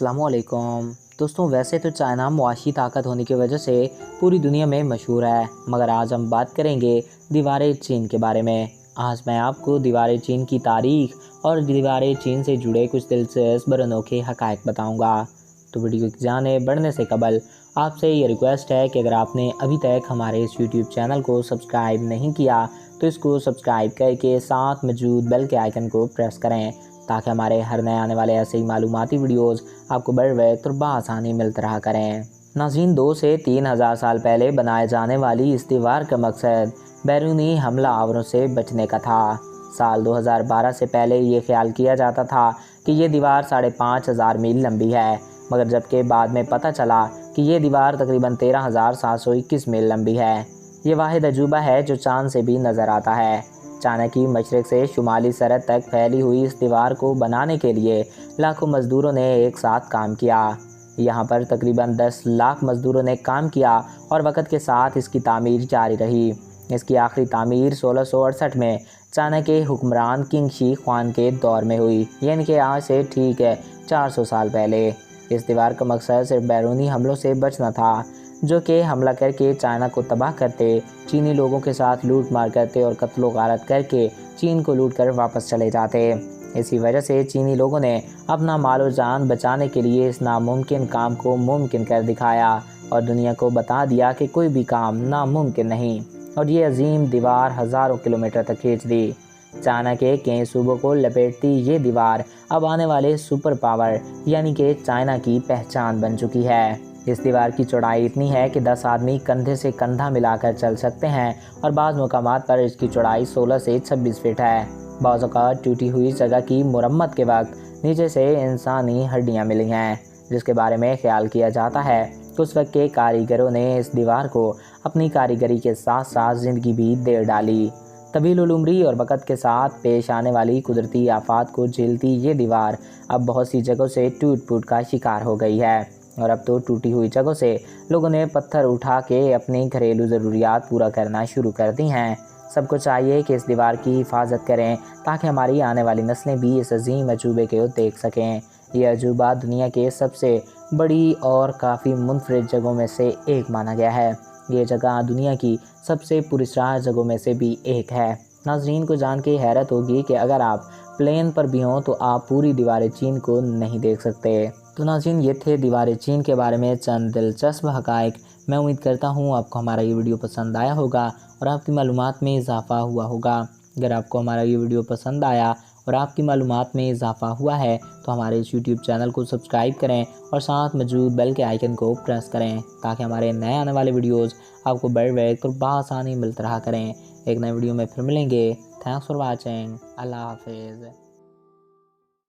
अस्सलाम वालेकुम दोस्तों। वैसे तो चाइना मुआशी ताकत होने की वजह से पूरी दुनिया में मशहूर है, मगर आज हम बात करेंगे दीवार चीन के बारे में। आज मैं आपको दीवार चीन की तारीख और दीवार चीन से जुड़े कुछ दिलचस्प और अनोखे हक़ाइक़ बताऊंगा। तो वीडियो की जाने बढ़ने से कबल आपसे ये रिक्वेस्ट है कि अगर आपने अभी तक हमारे इस यूट्यूब चैनल को सब्सक्राइब नहीं किया तो इसको सब्सक्राइब करके साथ मौजूद बेल के आइकन को प्रेस करें, ताकि हमारे हर नए आने वाले ऐसे ही मालूमाती वीडियोस आपको बर वक्त और बआसानी मिलते रहा करें। नाज़रीन, 2 से 3 हज़ार साल पहले बनाए जाने वाली इस दीवार का मकसद बैरूनी हमला आवरों से बचने का था। साल 2012 से पहले ये ख्याल किया जाता था कि ये दीवार 5,500 मील लंबी है, मगर जबकि बाद में पता चला कि ये दीवार तकरीबन 13,721 मील लंबी है। ये वाहिद अजूबा है जो चांद से भी नज़र आता है। चाइना की मशरक़ से शुमाली सरहद तक फैली हुई इस दीवार को बनाने के लिए लाखों मज़दूरों ने एक साथ काम किया। यहाँ पर तकरीबन 10 लाख मज़दूरों ने काम किया और वक़्त के साथ इसकी तामीर जारी रही। इसकी आखिरी तामीर 1668 में चाइना के हुक्मरान किंग शी ख्वान के दौर में हुई, यानी कि आज से ठीक 400 साल पहले। इस दीवार का मकसद सिर्फ बैरूनी हमलों से बचना था, जो कि हमला करके चाइना को तबाह करते, चीनी लोगों के साथ लूट मार करते और कत्लो गारत करके चीन को लूट कर वापस चले जाते। इसी वजह से चीनी लोगों ने अपना माल और जान बचाने के लिए इस नामुमकिन काम को मुमकिन कर दिखाया और दुनिया को बता दिया कि कोई भी काम नामुमकिन नहीं, और ये अजीम दीवार हज़ारों किलोमीटर तक खींच दी। चाइना के कई सूबों को लपेटती ये दीवार अब आने वाले सुपर पावर यानी कि चाइना की पहचान बन चुकी है। इस दीवार की चौड़ाई इतनी है कि 10 आदमी कंधे से कंधा मिलाकर चल सकते हैं और बाज़ मुकामात पर इसकी चौड़ाई 16 से 26 फीट है। बाज़ औक़ात टूटी हुई जगह की मुरम्मत के वक्त नीचे से इंसानी हड्डियां मिली हैं, जिसके बारे में ख्याल किया जाता है कि उस वक्त के कारीगरों ने इस दीवार को अपनी कारीगरी के साथ साथ ज़िंदगी भी दे डाली। तवील उम्री और वक़्त के साथ पेश आने वाली कुदरती आफात को झेलती ये दीवार अब बहुत सी जगहों से टूट फूट का शिकार हो गई है, और अब तो टूटी हुई जगहों से लोगों ने पत्थर उठा के अपनी घरेलू ज़रूरियात पूरा करना शुरू कर दी हैं। सबको चाहिए कि इस दीवार की हिफाजत करें, ताकि हमारी आने वाली नस्लें भी इस अजीम अजूबे को देख सकें। यह अजूबा दुनिया के सबसे बड़ी और काफ़ी मुनफरिद जगहों में से एक माना गया है। ये जगह दुनिया की सबसे पुरस्कार जगहों में से भी एक है। नाज़रीन, को जान के हैरत होगी कि अगर आप प्लेन पर भी हों तो आप पूरी दीवार चीन को नहीं देख सकते। तो नाज़रीन, ये थे दीवार चीन के बारे में चंद दिलचस्प हक़ाइक़। मैं उम्मीद करता हूँ आपको हमारा ये वीडियो पसंद आया होगा और आपकी मालूमात में इजाफ़ा हुआ होगा। अगर आपको हमारा ये वीडियो पसंद आया और आपकी मालूमात में इजाफ़ा हुआ है तो हमारे इस यूट्यूब चैनल को सब्सक्राइब करें और साथ मौजूद बेल के आइकन को प्रेस करें, ताकि हमारे नए आने वाले वीडियोज़ आपको बर वक्त और बआसानी मिलते रहा करें। एक नए वीडियो में फिर मिलेंगे। Thanks for watching. अल्लाह हाफिज़।